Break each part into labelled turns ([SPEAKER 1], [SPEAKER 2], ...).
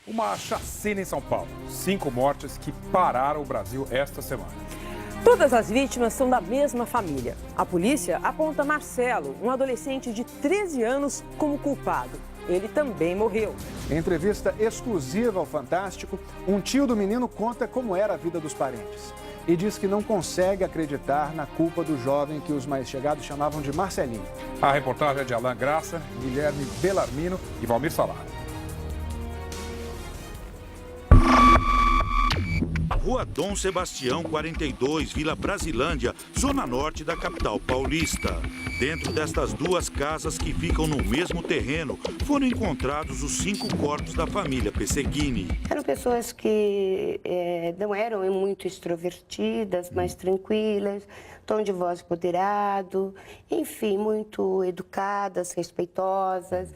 [SPEAKER 1] Uma chacina em São Paulo. 5 mortes que pararam o Brasil esta semana.
[SPEAKER 2] Todas as vítimas são da mesma família. A polícia aponta Marcelo, um adolescente de 13 anos, como culpado. Ele também morreu.
[SPEAKER 3] Em entrevista exclusiva ao Fantástico, um tio do menino conta como era a vida dos parentes. E diz que não consegue acreditar na culpa do jovem que os mais chegados chamavam de Marcelinho.
[SPEAKER 1] A reportagem é de Alain Graça, Guilherme Bellarmino e Valmir Salar.
[SPEAKER 4] Rua Dom Sebastião, 42, Vila Brasilândia, zona norte da capital paulista. Dentro destas duas casas que ficam no mesmo terreno, foram encontrados os 5 corpos da família Pesseguini.
[SPEAKER 5] Eram pessoas que não eram muito extrovertidas, mais tranquilas, tom de voz moderado, enfim, muito educadas, respeitosas.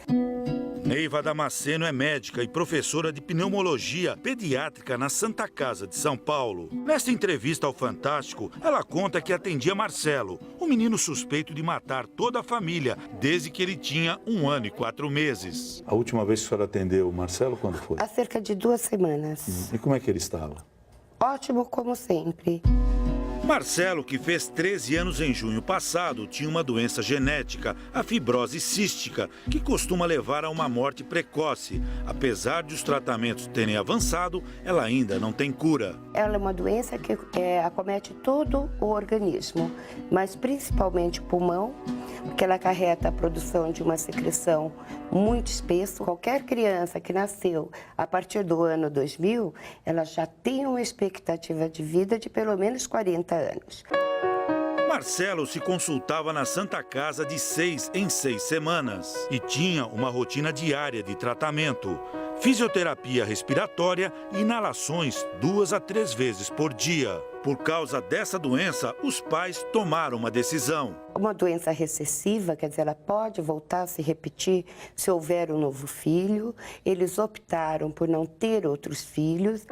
[SPEAKER 4] Neiva Damasceno é médica e professora de pneumologia pediátrica na Santa Casa de São Paulo. Nesta entrevista ao Fantástico, ela conta que atendia Marcelo, um menino suspeito de matar toda a família, desde que ele tinha 1 ano e 4 meses.
[SPEAKER 6] A última vez que a senhora atendeu o Marcelo, quando foi?
[SPEAKER 5] Há cerca de 2 semanas.
[SPEAKER 6] E como é que ele estava?
[SPEAKER 5] Ótimo, como sempre.
[SPEAKER 4] Marcelo, que fez 13 anos em junho passado, tinha uma doença genética, a fibrose cística, que costuma levar a uma morte precoce. Apesar de os tratamentos terem avançado, ela ainda não tem cura.
[SPEAKER 5] Ela é uma doença que acomete todo o organismo, mas principalmente o pulmão, porque ela acarreta a produção de uma secreção muito espessa. Qualquer criança que nasceu a partir do ano 2000, ela já tem uma expectativa de vida de pelo menos 40 anos.
[SPEAKER 4] Marcelo se consultava na Santa Casa de 6 em 6 semanas e tinha uma rotina diária de tratamento. Fisioterapia respiratória e inalações 2 a 3 vezes por dia. Por causa dessa doença, os pais tomaram uma decisão.
[SPEAKER 5] Uma doença recessiva, quer dizer, ela pode voltar a se repetir se houver um novo filho. Eles optaram por não ter outros filhos.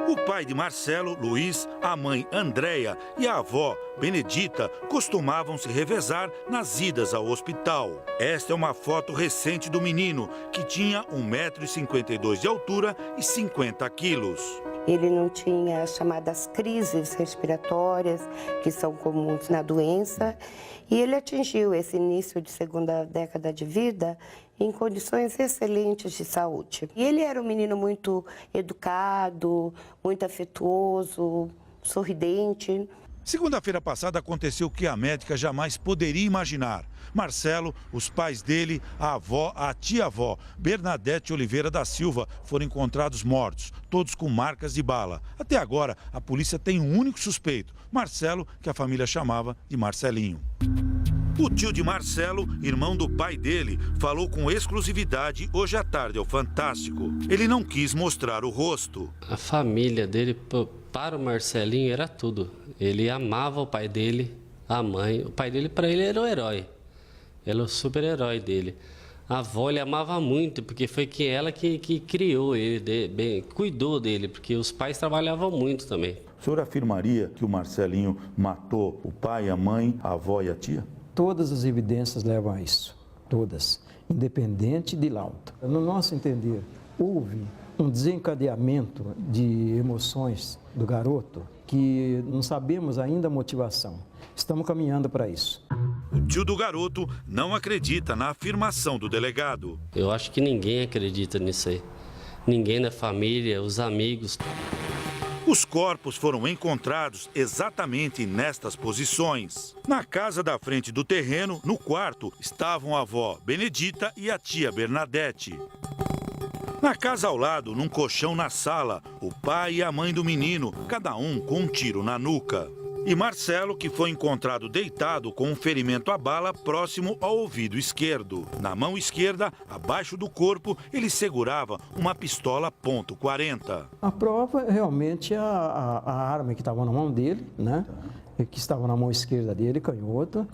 [SPEAKER 4] O pai de Marcelo, Luiz, a mãe Andréia e a avó Benedita costumavam se revezar nas idas ao hospital. Esta é uma foto recente do menino, que tinha 1,52 m de altura e 50 quilos.
[SPEAKER 5] Ele não tinha as chamadas crises respiratórias, que são comuns na doença, e ele atingiu esse início de segunda década de vida em condições excelentes de saúde. E ele era um menino muito educado, muito afetuoso, sorridente.
[SPEAKER 4] Segunda-feira passada aconteceu o que a médica jamais poderia imaginar. Marcelo, os pais dele, a avó, a tia-avó, Bernadette Oliveira da Silva, foram encontrados mortos, todos com marcas de bala. Até agora, a polícia tem um único suspeito, Marcelo, que a família chamava de Marcelinho. O tio de Marcelo, irmão do pai dele, falou com exclusividade hoje à tarde ao Fantástico. Ele não quis mostrar o rosto.
[SPEAKER 7] A família dele, para o Marcelinho, era tudo. Ele amava o pai dele, a mãe. O pai dele, para ele, era o herói. Ele era o super-herói dele. A avó ele amava muito, porque foi ela que criou ele, cuidou dele, porque os pais trabalhavam muito também.
[SPEAKER 6] O senhor afirmaria que o Marcelinho matou o pai, a mãe, a avó e a tia?
[SPEAKER 8] Todas as evidências levam a isso, todas, independente de laudo. No nosso entender, houve um desencadeamento de emoções do garoto que não sabemos ainda a motivação. Estamos caminhando para isso.
[SPEAKER 4] O tio do garoto não acredita na afirmação do delegado.
[SPEAKER 7] Eu acho que ninguém acredita nisso aí. Ninguém na família, os amigos.
[SPEAKER 4] Os corpos foram encontrados exatamente nestas posições. Na casa da frente do terreno, no quarto, estavam a avó Benedita e a tia Bernadette. Na casa ao lado, num colchão na sala, o pai e a mãe do menino, cada um com um tiro na nuca. E Marcelo, que foi encontrado deitado com um ferimento à bala próximo ao ouvido esquerdo. Na mão esquerda, abaixo do corpo, ele segurava uma pistola .40.
[SPEAKER 8] A prova é realmente a arma que estava na mão dele, né? Que estava na mão esquerda dele, canhota.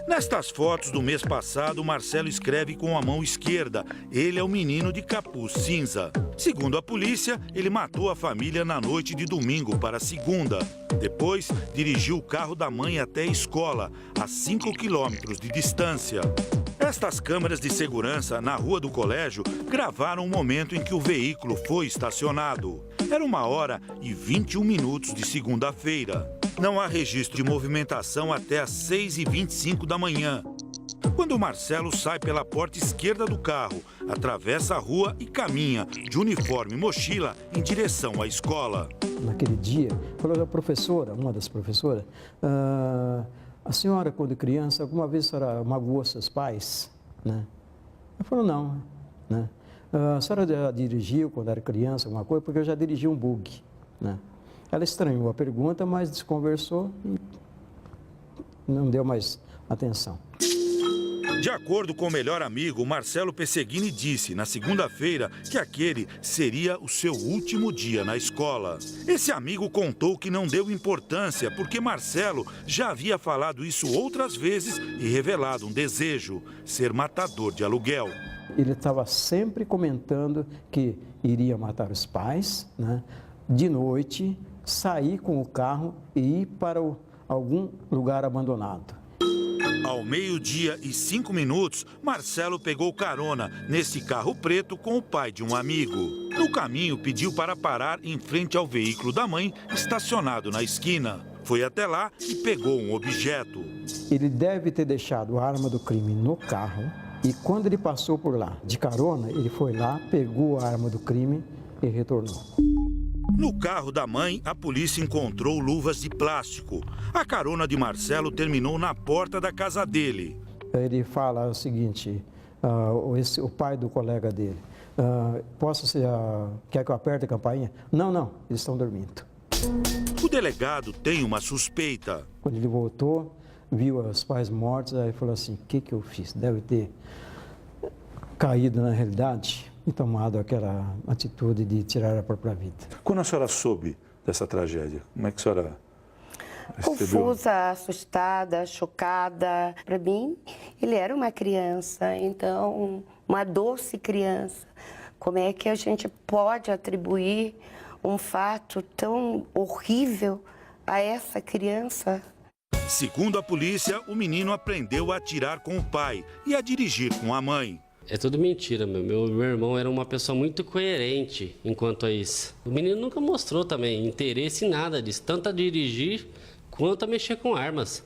[SPEAKER 4] Nestas fotos do mês passado, Marcelo escreve com a mão esquerda. Ele é o menino de capuz cinza. Segundo a polícia, ele matou a família na noite de domingo para segunda. Depois, dirigiu o carro da mãe até a escola, a 5 quilômetros de distância. Estas câmeras de segurança na rua do colégio gravaram o momento em que o veículo foi estacionado. Era 1h21 de segunda-feira. Não há registro de movimentação até às 6h25 da manhã. Quando Marcelo sai pela porta esquerda do carro, atravessa a rua e caminha de uniforme e mochila em direção à escola.
[SPEAKER 8] Naquele dia, falou a professora, uma das professoras, a senhora, quando criança, alguma vez a senhora magoou seus pais? Né? Ela falou, não. Né? A senhora já dirigiu quando era criança alguma coisa? Porque eu já dirigi um bug. Né? Ela estranhou a pergunta, mas desconversou e não deu mais atenção.
[SPEAKER 4] De acordo com o melhor amigo, Marcelo Pesseguini disse na segunda-feira que aquele seria o seu último dia na escola. Esse amigo contou que não deu importância porque Marcelo já havia falado isso outras vezes e revelado um desejo, ser matador de aluguel.
[SPEAKER 8] Ele estava sempre comentando que iria matar os pais, né? De noite, sair com o carro e ir para algum lugar abandonado.
[SPEAKER 4] Ao 12h05, Marcelo pegou carona nesse carro preto com o pai de um amigo. No caminho, pediu para parar em frente ao veículo da mãe, estacionado na esquina. Foi até lá e pegou um objeto.
[SPEAKER 8] Ele deve ter deixado a arma do crime no carro e quando ele passou por lá de carona, ele foi lá, pegou a arma do crime e retornou.
[SPEAKER 4] No carro da mãe, a polícia encontrou luvas de plástico. A carona de Marcelo terminou na porta da casa dele.
[SPEAKER 8] Ele fala o seguinte, o pai do colega dele, quer que eu aperte a campainha? Não, eles estão dormindo.
[SPEAKER 4] O delegado tem uma suspeita.
[SPEAKER 8] Quando ele voltou, viu os pais mortos, aí falou assim, o que eu fiz? Deve ter caído na realidade e tomado aquela atitude de tirar a própria vida.
[SPEAKER 6] Quando a senhora soube dessa tragédia, como é que a senhora recebeu?
[SPEAKER 5] Confusa, assustada, chocada. Para mim, ele era uma criança, então, uma doce criança. Como é que a gente pode atribuir um fato tão horrível a essa criança?
[SPEAKER 4] Segundo a polícia, o menino aprendeu a atirar com o pai e a dirigir com a mãe.
[SPEAKER 7] É tudo mentira, meu irmão era uma pessoa muito coerente enquanto a isso. O menino nunca mostrou também interesse em nada disso, tanto a dirigir quanto a mexer com armas.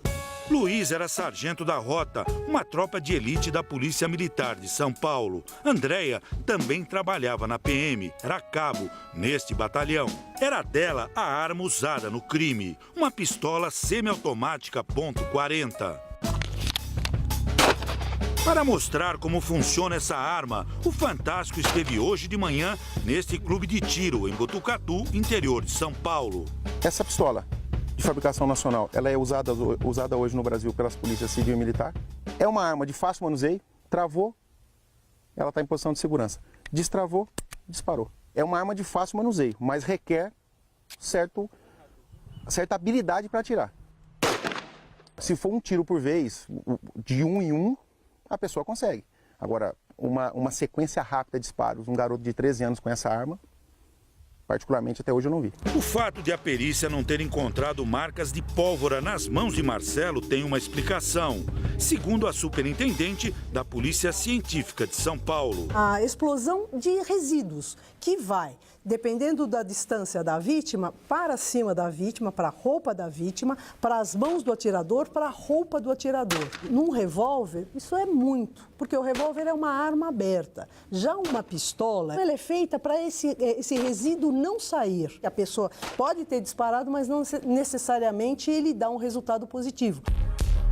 [SPEAKER 4] Luiz era sargento da Rota, uma tropa de elite da Polícia Militar de São Paulo. Andréia também trabalhava na PM, era cabo neste batalhão. Era dela a arma usada no crime, uma pistola semiautomática .40. Para mostrar como funciona essa arma, o Fantástico esteve hoje de manhã neste clube de tiro em Botucatu, interior de São Paulo.
[SPEAKER 9] Essa pistola de fabricação nacional, ela é usada hoje no Brasil pelas polícias civil e militar. É uma arma de fácil manuseio, travou, ela está em posição de segurança. Destravou, disparou. É uma arma de fácil manuseio, mas requer certa habilidade para atirar. Se for um tiro por vez, de um em um, a pessoa consegue. Agora, uma sequência rápida de disparos, um garoto de 13 anos com essa arma, particularmente até hoje eu não vi.
[SPEAKER 4] O fato de a perícia não ter encontrado marcas de pólvora nas mãos de Marcelo tem uma explicação. Segundo a superintendente da Polícia Científica de São Paulo.
[SPEAKER 10] A explosão de resíduos que vai, dependendo da distância da vítima, para cima da vítima, para a roupa da vítima, para as mãos do atirador, para a roupa do atirador. Num revólver, isso é muito, porque o revólver é uma arma aberta. Já uma pistola, ela é feita para esse resíduo não sair. A pessoa pode ter disparado, mas não necessariamente ele dá um resultado positivo.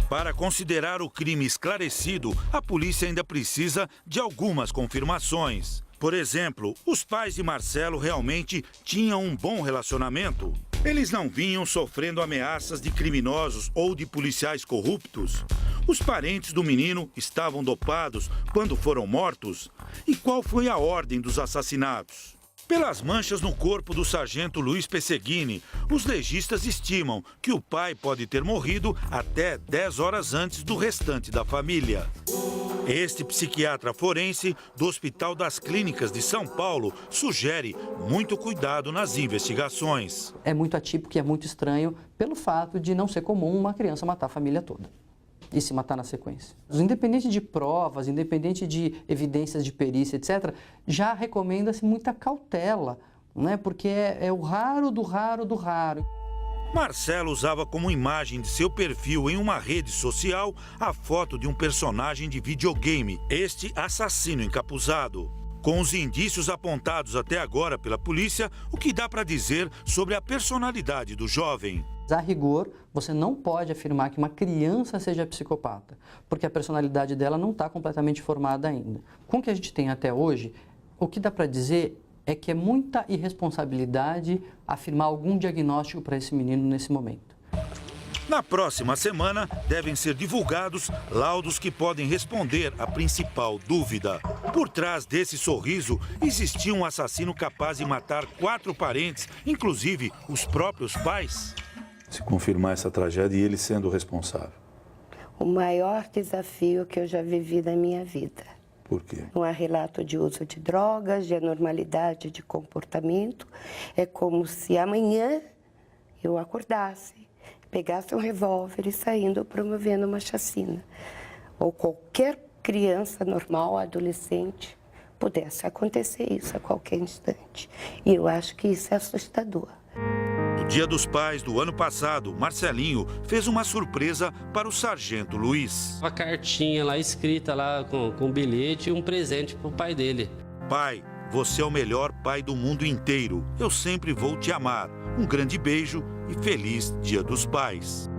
[SPEAKER 4] Para considerar o crime esclarecido, a polícia ainda precisa de algumas confirmações. Por exemplo, os pais de Marcelo realmente tinham um bom relacionamento? Eles não vinham sofrendo ameaças de criminosos ou de policiais corruptos? Os parentes do menino estavam dopados quando foram mortos? E qual foi a ordem dos assassinatos? Pelas manchas no corpo do sargento Luiz Pesseguini, os legistas estimam que o pai pode ter morrido até 10 horas antes do restante da família. Este psiquiatra forense do Hospital das Clínicas de São Paulo sugere muito cuidado nas investigações.
[SPEAKER 11] É muito atípico e é muito estranho pelo fato de não ser comum uma criança matar a família toda. e se matar na sequência. Independente de provas, independente de evidências de perícia, etc., já recomenda-se muita cautela, né? Porque é o raro do raro do raro.
[SPEAKER 4] Marcelo usava como imagem de seu perfil em uma rede social a foto de um personagem de videogame, este assassino encapuzado. Com os indícios apontados até agora pela polícia, o que dá para dizer sobre a personalidade do jovem?
[SPEAKER 11] A rigor, você não pode afirmar que uma criança seja psicopata, porque a personalidade dela não está completamente formada ainda. Com o que a gente tem até hoje, o que dá para dizer é que é muita irresponsabilidade afirmar algum diagnóstico para esse menino nesse momento.
[SPEAKER 4] Na próxima semana, devem ser divulgados laudos que podem responder à principal dúvida. Por trás desse sorriso, existia um assassino capaz de matar 4 parentes, inclusive os próprios pais?
[SPEAKER 6] Se confirmar essa tragédia e ele sendo o responsável.
[SPEAKER 5] O maior desafio que eu já vivi na minha vida.
[SPEAKER 6] Por quê?
[SPEAKER 5] Não há relato de uso de drogas, de anormalidade de comportamento. É como se amanhã eu acordasse, pegasse um revólver e saindo promovendo uma chacina. Ou qualquer criança normal, adolescente, pudesse acontecer isso a qualquer instante. E eu acho que isso é assustador.
[SPEAKER 4] No Dia dos Pais do ano passado, Marcelinho fez uma surpresa para o sargento Luiz.
[SPEAKER 7] Uma cartinha lá escrita lá com um bilhete e um presente para o pai dele.
[SPEAKER 4] Pai, você é o melhor pai do mundo inteiro. Eu sempre vou te amar. Um grande beijo e feliz Dia dos Pais.